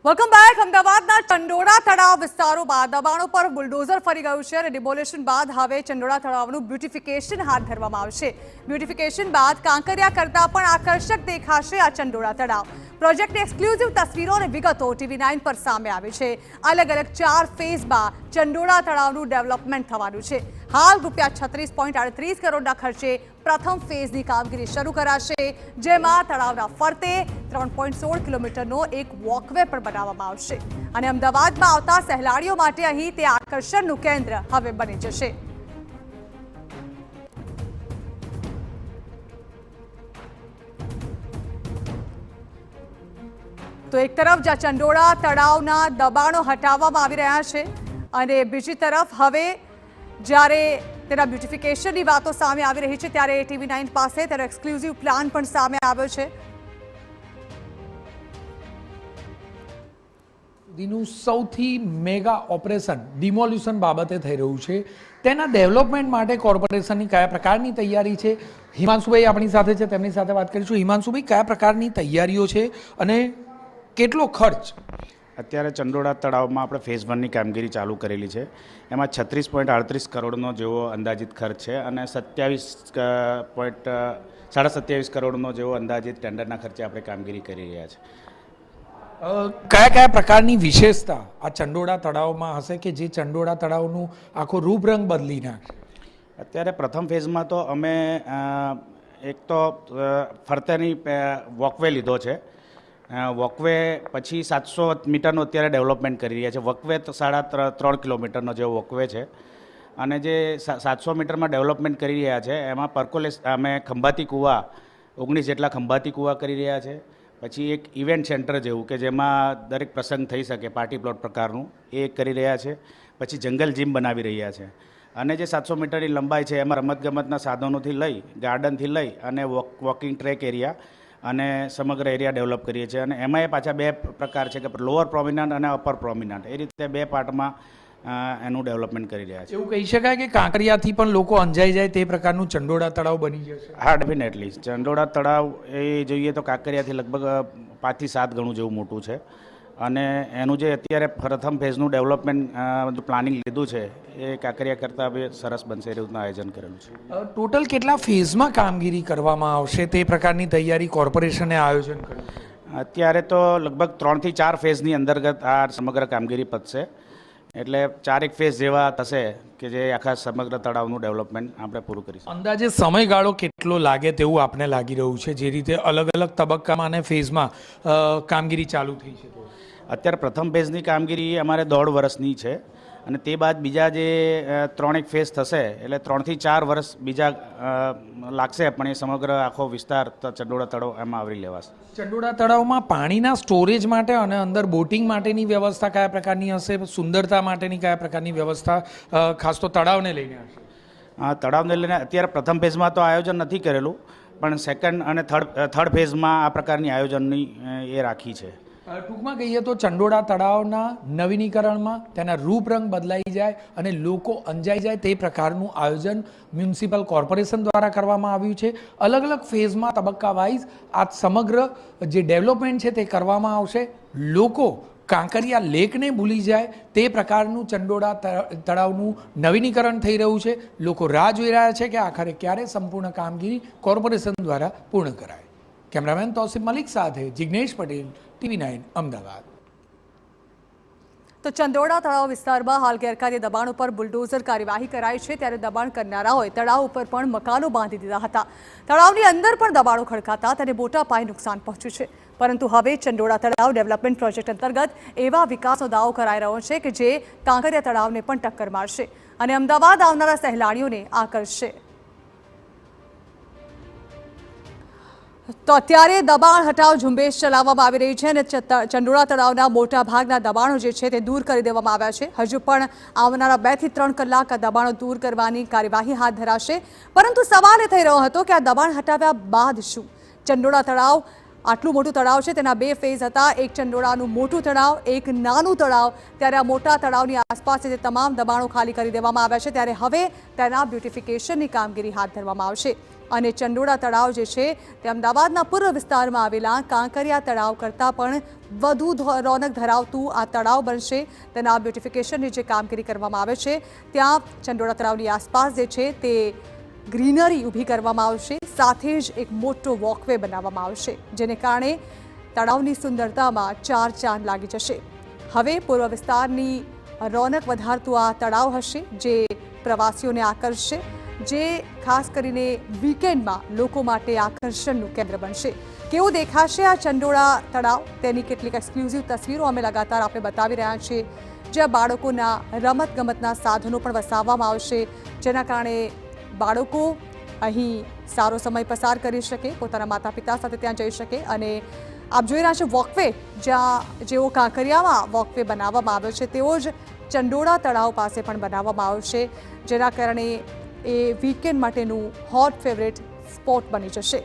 Welcome back. અમદાવાદના ચંડોળા તળાવ વિસ્તારોમાં દબાણો પર બુલડોઝર ફરી ગયું છે અને ડિમોલેશન બાદ હવે ચંડોળા તળાવનું બ્યુટિફિકેશન હાથ ધરવામાં આવશે. બ્યુટિફિકેશન બાદ કાંકરિયા કરતાં પણ આકર્ષક દેખાશે આ ચંડોળા તળાવ. પ્રોજેક્ટની એક્સક્લુઝિવ તસવીરો અને વિગતો TV9 પર સામે આવી છે. અલગ અલગ 4 ફેઝમાં ચંડોળા તળાવનું ડેવલપમેન્ટ થવાનું છે. હાલ ₹36.38 કરોડના ખર્ચે પ્રથમ ફેઝની કામગીરી શરૂ કરાશે, જેમાં તળાવના ફરતે 3.16 કિલોમીટરનો એક વોકવે પણ બનાવવામાં આવશે અને અમદાવાદમાં આવતા સહેલાણીઓ માટે અહીં તે આકર્ષણનું કેન્દ્ર હવે બની જશે. તો એક તરફ જ્યાં ચંડોળા તળાવના દબાણો હટાવવામાં આવી રહ્યા છે અને બીજી તરફ હવે જ્યારે તેના બ્યુટિફિકેશનની વાતો સામે આવી રહી છે, ત્યારે TV9 પાસે તેનો એક્સક્લુઝિવ પ્લાન પણ સામે આવ્યો છે. દીનું સૌથી મેગા ઓપરેશન ડિમોલ્યુશન બાબતે થઈ રહ્યું છે. તેના ડેવલપમેન્ટ માટે કોર્પોરેશનની કયા પ્રકારની તૈયારી છે, હિમાંશુભાઈ આપણી સાથે છે, તેમની સાથે વાત કરીશું. હિમાંશુભાઈ, કયા પ્રકારની તૈયારીઓ છે અને કેટલો ખર્ચ? અત્યારે ચંડોળા તળાવમાં આપણે ફેઝ 1ની કામગીરી ચાલુ કરેલી છે. એમાં 36.38 કરોડનો જેવો અંદાજિત ખર્ચ છે અને 27.27 કરોડનો જેવો અંદાજિત ટેન્ડરના ખર્ચે આપણે કામગીરી કરી રહ્યા છે. કયા કયા પ્રકારની વિશેષતા આ ચંડોળા તળાવમાં હશે કે જે ચંડોળા તળાવનું આખો રૂપરંગ બદલી નાખશે? અત્યારે પ્રથમ ફેઝમાં તો અમે એક તો ફરતેની વોકવે લીધો છે. વોકવે પછી 700 મીટરનું અત્યારે ડેવલપમેન્ટ કરી રહ્યા છે. વોકવે તો 3.5 કિલોમીટરનો જેવો વોકવે છે અને જે 700 મીટરમાં ડેવલપમેન્ટ કરી રહ્યા છે એમાં અમે ખંભાતી કૂવા 19 જેટલા ખંભાતી કૂવા કરી રહ્યા છે. પછી એક ઇવેન્ટ સેન્ટર જેવું કે જેમાં દરેક પ્રસંગ થઈ શકે, પાર્ટી પ્લોટ પ્રકારનું, એ કરી રહ્યા છે. પછી જંગલ જીમ બનાવી રહ્યા છે અને જે 700 મીટરની લંબાઈ છે એમાં રમતગમતના સાધનોથી લઈ, ગાર્ડનથી લઈ અને વોકિંગ ટ્રેક એરિયા અને સમગ્ર એરિયા ડેવલપ કરીએ છીએ. અને એમાં એ પાછા 2 પ્રકાર છે કે લોઅર પ્રોમિનન્ટ અને અપર પ્રોમિનન્ટ, એ રીતે 2 પાર્ટમાં એનું ડેવલપમેન્ટ કરી રહ્યા છે. એવું કહી શકાય કે કાંકરિયાથી પણ લોકો અંજાઈ જાય તે પ્રકારનું ચંડોળા તળાવ બની જશે? હા, ડેફિનેટલી. ચંડોળા તળાવ એ જોઈએ તો કાંકરિયાથી લગભગ 5 થી 7 ગણું જેવું મોટું છે અને એનું જે અત્યારે પ્રથમ ફેઝનું ડેવલપમેન્ટ પ્લાનિંગ લીધું છે એ કાંકરિયા કરતાં હવે સરસ બનશે, એ રીતનું આયોજન કરેલું છે. ટોટલ કેટલા ફેઝમાં કામગીરી કરવામાં આવશે તે પ્રકારની તૈયારી કોર્પોરેશને આયોજન કર્યું? અત્યારે તો લગભગ 3 થી 4 ફેઝની અંતર્ગત આ સમગ્ર કામગીરી પતશે. એટલે 4 ફેઝ જેવા થશે કે જે આખા સમગ્ર તળાવનું ડેવલપમેન્ટ આપણે પૂરું કરીશું. અંદાજે સમયગાળો કેટલો લાગે તેવું આપને લાગી રહ્યું છે, જે રીતે અલગ અલગ તબક્કામાં અને ફેઝમાં કામગીરી ચાલુ થઈ છે? અત્યારે પ્રથમ ફેઝની કામગીરી અમારે 1.5 વર્ષની છે અને તે બાદ બીજા જે 3 ફેઝ થશે એટલે 3 થી 4 વર્ષ બીજા લાગશે, પણ એ સમગ્ર આખો વિસ્તાર ચંડોળા તળાવ એમાં આવરી લેવાશે. ચંડોળા તળાવમાં પાણીના સ્ટોરેજ માટે અને અંદર બોટિંગ માટેની વ્યવસ્થા કયા પ્રકારની હશે? સુંદરતા માટેની કયા પ્રકારની વ્યવસ્થા ખાસ તો તળાવને લઈને હશે? તળાવને લઈને અત્યારે પ્રથમ ફેઝમાં તો આયોજન નથી કરેલું, પણ સેકન્ડ અને થર્ડ ફેઝમાં આ પ્રકારની આયોજનની એ રાખી છે. ટૂંકમાં કહીએ તો ચંડોળા તળાવના નવીનીકરણમાં તેના રૂપરંગ બદલાઈ જાય અને લોકો અંજાઈ જાય તે પ્રકારનું આયોજન મ્યુનિસિપલ કોર્પોરેશન દ્વારા કરવામાં આવ્યું છે. અલગ અલગ ફેઝમાં તબક્કા વાઇઝ આ સમગ્ર જે ડેવલપમેન્ટ છે તે કરવામાં આવશે. લોકો કાંકરિયા લેકને ભૂલી જાય તે પ્રકારનું ચંડોળા તળાવનું નવીનીકરણ થઈ રહ્યું છે. લોકો રાહ જોઈ રહ્યા છે કે આખરે ક્યારે સંપૂર્ણ કામગીરી કોર્પોરેશન દ્વારા પૂર્ણ કરાય. કેમેરામેન તૌસીફ મલિક સાથે જિગ્નેશ પટેલ, TV9 અમદાવાદ. તો ચંડોળા તળાવ વિસ્તારમાં હાલ ગેરકાયદે દબાણ ઉપર બુલડોઝર કાર્યવાહી કરાઈ છે, ત્યારે દબાણ કરનારાઓએ તળાવ ઉપર પણ મકાનો બાંધી દીધા હતા. તળાવની અંદર પણ દબાણો ખડકાતા તેને મોટા પાયે નુકસાન પહોંચ્યું છે. પરંતુ હવે ચંડોળા તળાવ ડેવલપમેન્ટ પ્રોજેક્ટ અંતર્ગત એવા વિકાસનો દાવો કરાઈ રહ્યો છે કે જે કાંકરિયા તળાવને પણ ટક્કર મારશે અને અમદાવાદ આવનારા સહેલાણીઓને આકર્ષશે. તો અત્યારે દબાણ હટાવ ઝુંબેશ ચલાવવામાં આવી રહી છે અને ચંડોળા તળાવના મોટા ભાગના દબાણો જે છે તે દૂર કરી દેવામાં આવ્યા છે. હજુ પણ આવનારા 2 થી 3 કલાક આ દબાણો દૂર કરવાની કાર્યવાહી હાથ ધરાશે. પરંતુ સવાલ એ થઈ રહ્યો હતો કે આ દબાણ હટાવ્યા બાદ શું? ચંડોળા તળાવ આટલું મોટું તળાવ છે, તેના 2 ફેઝ હતા, એક ચંડોળાનું મોટું તળાવ, એક નાનું તળાવ. ત્યારે આ મોટા તળાવની આસપાસ જે તમામ દબાણો ખાલી કરી દેવામાં આવ્યા છે, ત્યારે હવે તેના બ્યુટિફિકેશનની કામગીરી હાથ ધરવામાં આવશે. અને ચંડોળા તળાવ જે છે તે અમદાવાદના પૂર્વ વિસ્તારમાં આવેલા કાંકરિયા તળાવ કરતાં પણ વધુ રોનક ધરાવતું આ તળાવ બનશે. તેના બ્યુટિફિકેશનની જે કામગીરી કરવામાં આવે છે ત્યાં ચંડોળા તળાવની આસપાસ જે છે તે ગ્રીનરી ઊભી કરવામાં આવશે. સાથે જ એક મોટો વોકવે બનાવવામાં આવશે, જેને કારણે તળાવની સુંદરતામાં ચાર ચાંદ લાગી જશે. હવે પૂર્વ વિસ્તારની રોનક વધારતું આ તળાવ હશે, જે પ્રવાસીઓને આકર્ષશે, જે ખાસ કરીને વીકેન્ડમાં લોકો માટે આકર્ષણનું કેન્દ્ર બનશે. કેવું દેખાશે આ ચંડોળા તળાવ, તેની કેટલીક એક્સક્લુઝિવ તસવીરો અમે લગાતાર આપણે બતાવી રહ્યા છીએ, જ્યાં બાળકોના રમતગમતના સાધનો પણ વસાવવામાં આવશે, જેના કારણે બાળકો અહીં સારો સમય પસાર કરી શકે, પોતાના માતા પિતા સાથે ત્યાં જઈ શકે. અને આપ જોઈ રહ્યા છો વોકવે, જ્યાં જેવો કાંકરિયામાં વોકવે બનાવવામાં આવ્યો છે તેવો જ ચંડોળા તળાવ પાસે પણ બનાવવામાં આવશે, જેના કારણે એ વીકેન્ડ માટેનું હોટ ફેવરેટ સ્પોટ બની જશે.